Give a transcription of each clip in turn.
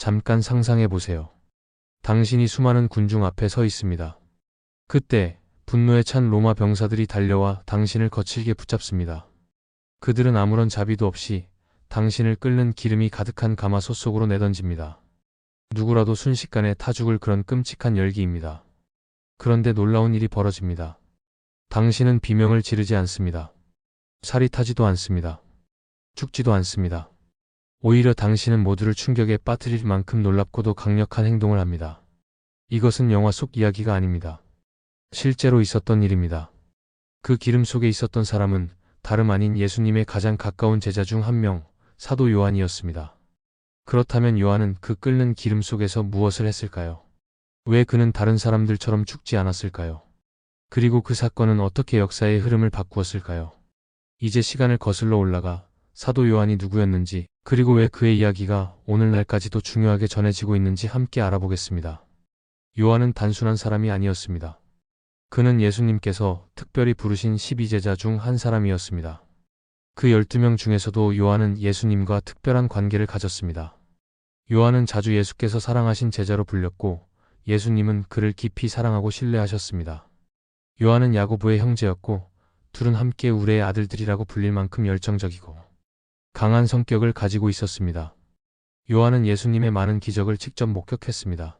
잠깐 상상해 보세요. 당신이 수많은 군중 앞에 서 있습니다. 그때 분노에 찬 로마 병사들이 달려와 당신을 거칠게 붙잡습니다. 그들은 아무런 자비도 없이 당신을 끓는 기름이 가득한 가마솥 속으로 내던집니다. 누구라도 순식간에 타 죽을 그런 끔찍한 열기입니다. 그런데 놀라운 일이 벌어집니다. 당신은 비명을 지르지 않습니다. 살이 타지도 않습니다. 죽지도 않습니다. 오히려 당신은 모두를 충격에 빠뜨릴 만큼 놀랍고도 강력한 행동을 합니다. 이것은 영화 속 이야기가 아닙니다. 실제로 있었던 일입니다. 그 기름 속에 있었던 사람은 다름 아닌 예수님의 가장 가까운 제자 중 한 명, 사도 요한이었습니다. 그렇다면 요한은 그 끓는 기름 속에서 무엇을 했을까요? 왜 그는 다른 사람들처럼 죽지 않았을까요? 그리고 그 사건은 어떻게 역사의 흐름을 바꾸었을까요? 이제 시간을 거슬러 올라가 사도 요한이 누구였는지, 그리고 왜 그의 이야기가 오늘날까지도 중요하게 전해지고 있는지 함께 알아보겠습니다. 요한은 단순한 사람이 아니었습니다. 그는 예수님께서 특별히 부르신 12제자 중 한 사람이었습니다. 그 12명 중에서도 요한은 예수님과 특별한 관계를 가졌습니다. 요한은 자주 예수께서 사랑하신 제자로 불렸고, 예수님은 그를 깊이 사랑하고 신뢰하셨습니다. 요한은 야고보의 형제였고, 둘은 함께 우레의 아들들이라고 불릴 만큼 열정적이고 강한 성격을 가지고 있었습니다. 요한은 예수님의 많은 기적을 직접 목격했습니다.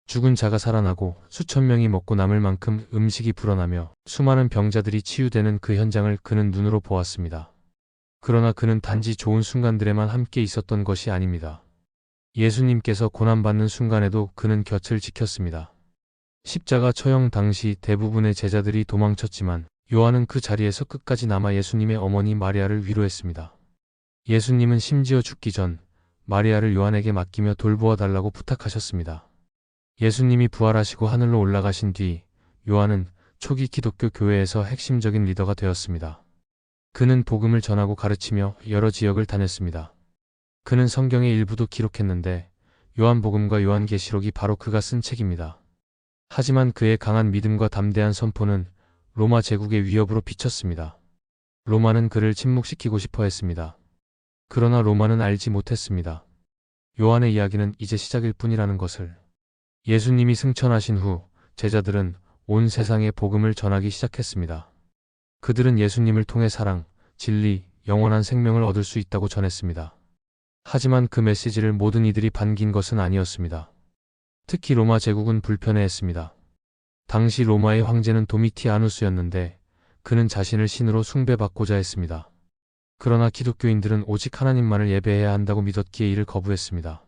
죽은 자가 살아나고 수천 명이 먹고 남을 만큼 음식이 불어나며 수많은 병자들이 치유되는 그 현장을 그는 눈으로 보았습니다. 그러나 그는 단지 좋은 순간들에만 함께 있었던 것이 아닙니다. 예수님께서 고난받는 순간에도 그는 곁을 지켰습니다. 십자가 처형 당시 대부분의 제자들이 도망쳤지만 요한은 그 자리에서 끝까지 남아 예수님의 어머니 마리아를 위로했습니다. 예수님은 심지어 죽기 전 마리아를 요한에게 맡기며 돌보아 달라고 부탁하셨습니다. 예수님이 부활하시고 하늘로 올라가신 뒤 요한은 초기 기독교 교회에서 핵심적인 리더가 되었습니다. 그는 복음을 전하고 가르치며 여러 지역을 다녔습니다. 그는 성경의 일부도 기록했는데 요한복음과 요한계시록이 바로 그가 쓴 책입니다. 하지만 그의 강한 믿음과 담대한 선포는 로마 제국의 위협으로 비쳤습니다. 로마는 그를 침묵시키고 싶어 했습니다. 그러나 로마는 알지 못했습니다. 요한의 이야기는 이제 시작일 뿐이라는 것을. 예수님이 승천하신 후 제자들은 온 세상에 복음을 전하기 시작했습니다. 그들은 예수님을 통해 사랑, 진리, 영원한 생명을 얻을 수 있다고 전했습니다. 하지만 그 메시지를 모든 이들이 반긴 것은 아니었습니다. 특히 로마 제국은 불편해했습니다. 당시 로마의 황제는 도미티아누스였는데 그는 자신을 신으로 숭배받고자 했습니다. 그러나 기독교인들은 오직 하나님만을 예배해야 한다고 믿었기에 이를 거부했습니다.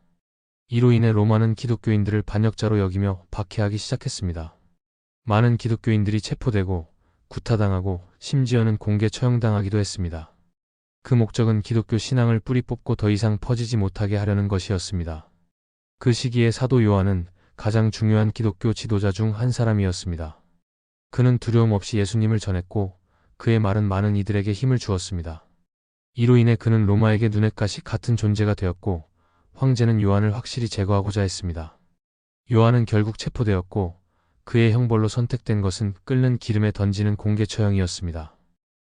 이로 인해 로마는 기독교인들을 반역자로 여기며 박해하기 시작했습니다. 많은 기독교인들이 체포되고 구타당하고 심지어는 공개 처형당하기도 했습니다. 그 목적은 기독교 신앙을 뿌리 뽑고 더 이상 퍼지지 못하게 하려는 것이었습니다. 그 시기에 사도 요한은 가장 중요한 기독교 지도자 중 한 사람이었습니다. 그는 두려움 없이 예수님을 전했고 그의 말은 많은 이들에게 힘을 주었습니다. 이로 인해 그는 로마에게 눈엣 가시 같은 존재가 되었고 황제는 요한을 확실히 제거하고자 했습니다. 요한은 결국 체포되었고 그의 형벌로 선택된 것은 끓는 기름에 던지는 공개 처형이었습니다.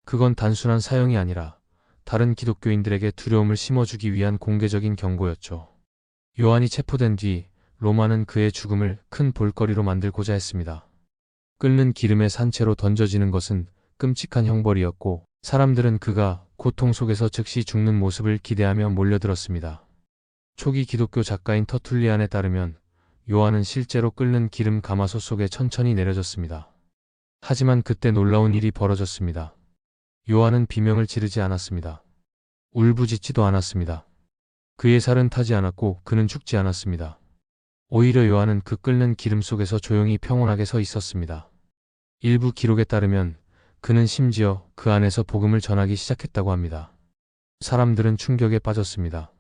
그건 단순한 사형이 아니라 다른 기독교인들에게 두려움을 심어주기 위한 공개적인 경고였죠. 요한이 체포된 뒤 로마는 그의 죽음을 큰 볼거리로 만들고자 했습니다. 끓는 기름에 산채로 던져지는 것은 끔찍한 형벌이었고 사람들은 그가 고통 속에서 즉시 죽는 모습을 기대하며 몰려들었습니다. 초기 기독교 작가인 터툴리안에 따르면 요한은 실제로 끓는 기름 가마솥 속에 천천히 내려졌습니다. 하지만 그때 놀라운 일이 벌어졌습니다. 요한은 비명을 지르지 않았습니다. 울부짖지도 않았습니다. 그의 살은 타지 않았고 그는 죽지 않았습니다. 오히려 요한은 그 끓는 기름 속에서 조용히 평온하게 서 있었습니다. 일부 기록에 따르면 그는 심지어 그 안에서 복음을 전하기 시작했다고 합니다. 사람들은 충격에 빠졌습니다.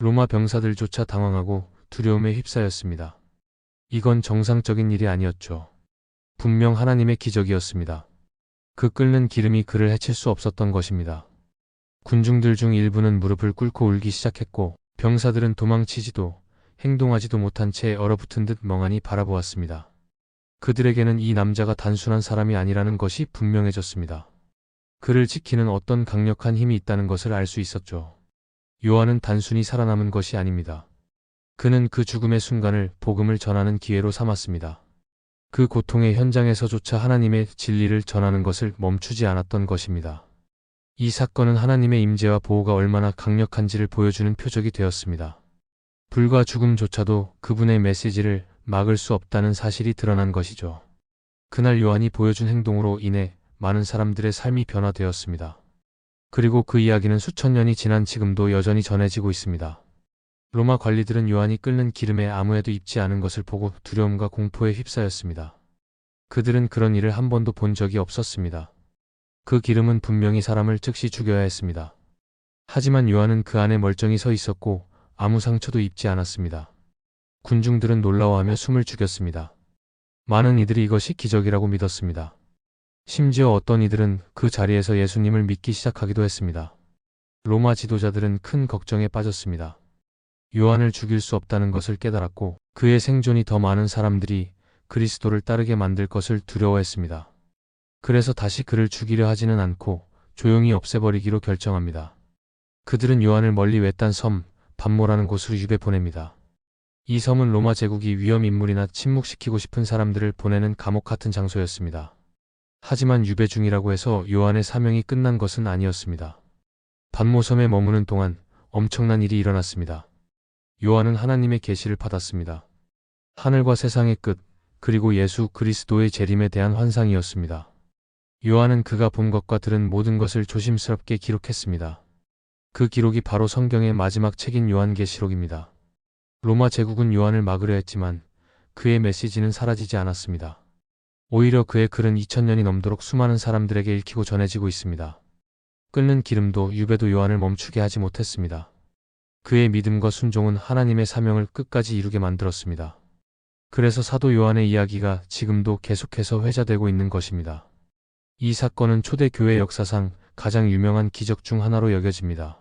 로마 병사들조차 당황하고 두려움에 휩싸였습니다. 이건 정상적인 일이 아니었죠. 분명 하나님의 기적이었습니다. 그 끓는 기름이 그를 해칠 수 없었던 것입니다. 군중들 중 일부는 무릎을 꿇고 울기 시작했고 병사들은 도망치지도 행동하지도 못한 채 얼어붙은 듯 멍하니 바라보았습니다. 그들에게는 이 남자가 단순한 사람이 아니라는 것이 분명해졌습니다. 그를 지키는 어떤 강력한 힘이 있다는 것을 알 수 있었죠. 요한은 단순히 살아남은 것이 아닙니다. 그는 그 죽음의 순간을 복음을 전하는 기회로 삼았습니다. 그 고통의 현장에서조차 하나님의 진리를 전하는 것을 멈추지 않았던 것입니다. 이 사건은 하나님의 임재와 보호가 얼마나 강력한지를 보여주는 표적이 되었습니다. 불과 죽음조차도 그분의 메시지를 막을 수 없다는 사실이 드러난 것이죠. 그날 요한이 보여준 행동으로 인해 많은 사람들의 삶이 변화되었습니다. 그리고 그 이야기는 수천 년이 지난 지금도 여전히 전해지고 있습니다. 로마 관리들은 요한이 끓는 기름에 아무 해도 입지 않은 것을 보고 두려움과 공포에 휩싸였습니다. 그들은 그런 일을 한 번도 본 적이 없었습니다. 그 기름은 분명히 사람을 즉시 죽여야 했습니다. 하지만 요한은 그 안에 멀쩡히 서 있었고 아무 상처도 입지 않았습니다. 군중들은 놀라워하며 숨을 죽였습니다. 많은 이들이 이것이 기적이라고 믿었습니다. 심지어 어떤 이들은 그 자리에서 예수님을 믿기 시작하기도 했습니다. 로마 지도자들은 큰 걱정에 빠졌습니다. 요한을 죽일 수 없다는 것을 깨달았고 그의 생존이 더 많은 사람들이 그리스도를 따르게 만들 것을 두려워했습니다. 그래서 다시 그를 죽이려 하지는 않고 조용히 없애버리기로 결정합니다. 그들은 요한을 멀리 외딴 섬 반모라는 곳으로 유배 보냅니다. 이 섬은 로마 제국이 위험 인물이나 침묵시키고 싶은 사람들을 보내는 감옥 같은 장소였습니다. 하지만 유배 중이라고 해서 요한의 사명이 끝난 것은 아니었습니다. 반모섬에 머무는 동안 엄청난 일이 일어났습니다. 요한은 하나님의 계시를 받았습니다. 하늘과 세상의 끝, 그리고 예수 그리스도의 재림에 대한 환상이었습니다. 요한은 그가 본 것과 들은 모든 것을 조심스럽게 기록했습니다. 그 기록이 바로 성경의 마지막 책인 요한계시록입니다. 로마 제국은 요한을 막으려 했지만 그의 메시지는 사라지지 않았습니다. 오히려 그의 글은 2000년이 넘도록 수많은 사람들에게 읽히고 전해지고 있습니다. 끓는 기름도 유배도 요한을 멈추게 하지 못했습니다. 그의 믿음과 순종은 하나님의 사명을 끝까지 이루게 만들었습니다. 그래서 사도 요한의 이야기가 지금도 계속해서 회자되고 있는 것입니다. 이 사건은 초대 교회 역사상 가장 유명한 기적 중 하나로 여겨집니다.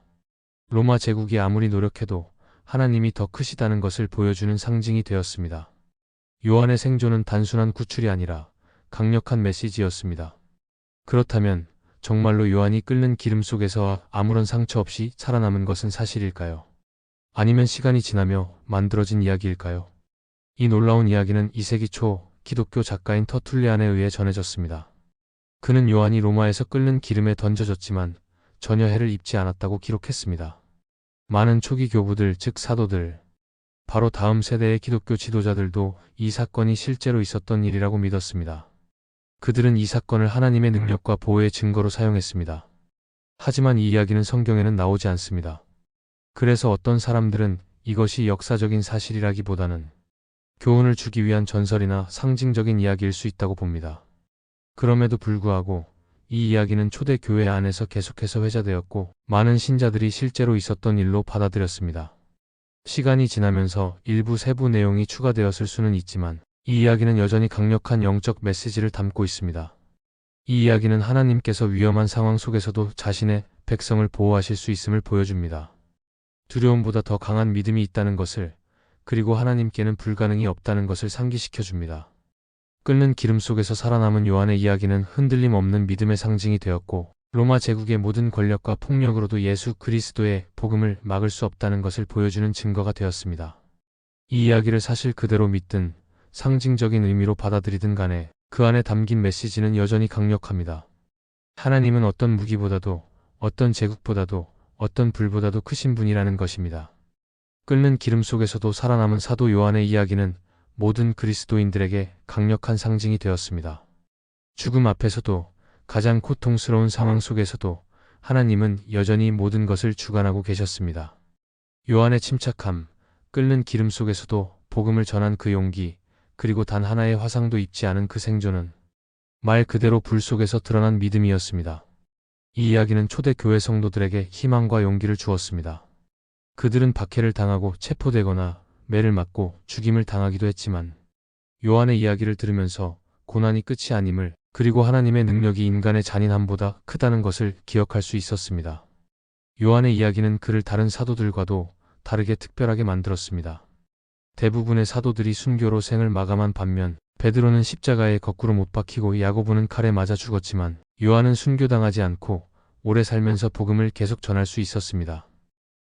로마 제국이 아무리 노력해도 하나님이 더 크시다는 것을 보여주는 상징이 되었습니다. 요한의 생존은 단순한 구출이 아니라 강력한 메시지였습니다. 그렇다면 정말로 요한이 끓는 기름 속에서 아무런 상처 없이 살아남은 것은 사실일까요? 아니면 시간이 지나며 만들어진 이야기일까요? 이 놀라운 이야기는 2세기 초 기독교 작가인 터툴리안에 의해 전해졌습니다. 그는 요한이 로마에서 끓는 기름에 던져졌지만 전혀 해를 입지 않았다고 기록했습니다. 많은 초기 교부들, 즉 사도들, 바로 다음 세대의 기독교 지도자들도 이 사건이 실제로 있었던 일이라고 믿었습니다. 그들은 이 사건을 하나님의 능력과 보호의 증거로 사용했습니다. 하지만 이 이야기는 성경에는 나오지 않습니다. 그래서 어떤 사람들은 이것이 역사적인 사실이라기보다는 교훈을 주기 위한 전설이나 상징적인 이야기일 수 있다고 봅니다. 그럼에도 불구하고 이 이야기는 초대 교회 안에서 계속해서 회자되었고 많은 신자들이 실제로 있었던 일로 받아들였습니다. 시간이 지나면서 일부 세부 내용이 추가되었을 수는 있지만 이 이야기는 여전히 강력한 영적 메시지를 담고 있습니다. 이 이야기는 하나님께서 위험한 상황 속에서도 자신의 백성을 보호하실 수 있음을 보여줍니다. 두려움보다 더 강한 믿음이 있다는 것을, 그리고 하나님께는 불가능이 없다는 것을 상기시켜 줍니다. 끓는 기름 속에서 살아남은 요한의 이야기는 흔들림 없는 믿음의 상징이 되었고 로마 제국의 모든 권력과 폭력으로도 예수 그리스도의 복음을 막을 수 없다는 것을 보여주는 증거가 되었습니다. 이 이야기를 사실 그대로 믿든 상징적인 의미로 받아들이든 간에 그 안에 담긴 메시지는 여전히 강력합니다. 하나님은 어떤 무기보다도, 어떤 제국보다도, 어떤 불보다도 크신 분이라는 것입니다. 끓는 기름 속에서도 살아남은 사도 요한의 이야기는 모든 그리스도인들에게 강력한 상징이 되었습니다. 죽음 앞에서도, 가장 고통스러운 상황 속에서도 하나님은 여전히 모든 것을 주관하고 계셨습니다. 요한의 침착함, 끓는 기름 속에서도 복음을 전한 그 용기, 그리고 단 하나의 화상도 입지 않은 그 생존은 말 그대로 불 속에서 드러난 믿음이었습니다. 이 이야기는 초대 교회 성도들에게 희망과 용기를 주었습니다. 그들은 박해를 당하고 체포되거나 매를 맞고 죽임을 당하기도 했지만 요한의 이야기를 들으면서 고난이 끝이 아님을, 그리고 하나님의 능력이 인간의 잔인함보다 크다는 것을 기억할 수 있었습니다. 요한의 이야기는 그를 다른 사도들과도 다르게 특별하게 만들었습니다. 대부분의 사도들이 순교로 생을 마감한 반면 베드로는 십자가에 거꾸로 못 박히고 야고보는 칼에 맞아 죽었지만 요한은 순교당하지 않고 오래 살면서 복음을 계속 전할 수 있었습니다.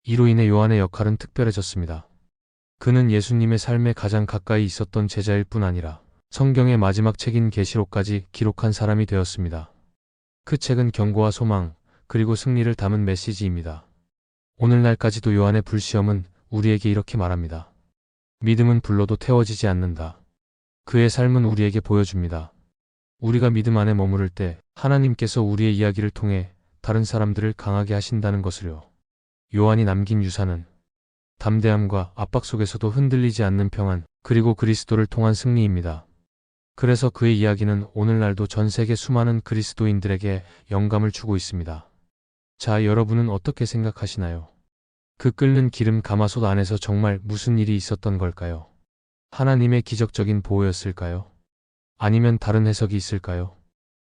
이로 인해 요한의 역할은 특별해졌습니다. 그는 예수님의 삶에 가장 가까이 있었던 제자일 뿐 아니라 성경의 마지막 책인 계시록까지 기록한 사람이 되었습니다. 그 책은 경고와 소망, 그리고 승리를 담은 메시지입니다. 오늘날까지도 요한의 불시험은 우리에게 이렇게 말합니다. 믿음은 불러도 태워지지 않는다. 그의 삶은 우리에게 보여줍니다. 우리가 믿음 안에 머무를 때 하나님께서 우리의 이야기를 통해 다른 사람들을 강하게 하신다는 것을요. 요한이 남긴 유산은 담대함과 압박 속에서도 흔들리지 않는 평안, 그리고 그리스도를 통한 승리입니다. 그래서 그의 이야기는 오늘날도 전 세계 수많은 그리스도인들에게 영감을 주고 있습니다. 자, 여러분은 어떻게 생각하시나요? 그 끓는 기름 가마솥 안에서 정말 무슨 일이 있었던 걸까요? 하나님의 기적적인 보호였을까요? 아니면 다른 해석이 있을까요?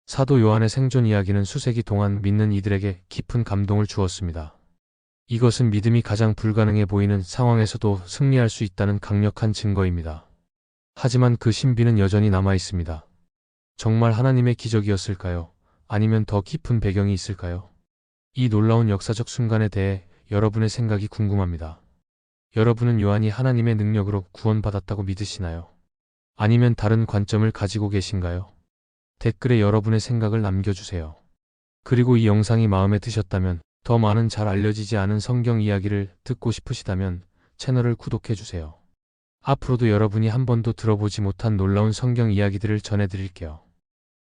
사도 요한의 생존 이야기는 수세기 동안 믿는 이들에게 깊은 감동을 주었습니다. 이것은 믿음이 가장 불가능해 보이는 상황에서도 승리할 수 있다는 강력한 증거입니다. 하지만 그 신비는 여전히 남아 있습니다. 정말 하나님의 기적이었을까요? 아니면 더 깊은 배경이 있을까요? 이 놀라운 역사적 순간에 대해 여러분의 생각이 궁금합니다. 여러분은 요한이 하나님의 능력으로 구원받았다고 믿으시나요? 아니면 다른 관점을 가지고 계신가요? 댓글에 여러분의 생각을 남겨주세요. 그리고 이 영상이 마음에 드셨다면, 더 많은 잘 알려지지 않은 성경 이야기를 듣고 싶으시다면 채널을 구독해주세요. 앞으로도 여러분이 한 번도 들어보지 못한 놀라운 성경 이야기들을 전해드릴게요.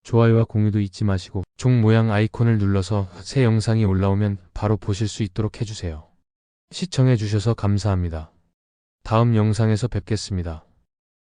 좋아요와 공유도 잊지 마시고 종 모양 아이콘을 눌러서 새 영상이 올라오면 바로 보실 수 있도록 해주세요. 시청해주셔서 감사합니다. 다음 영상에서 뵙겠습니다.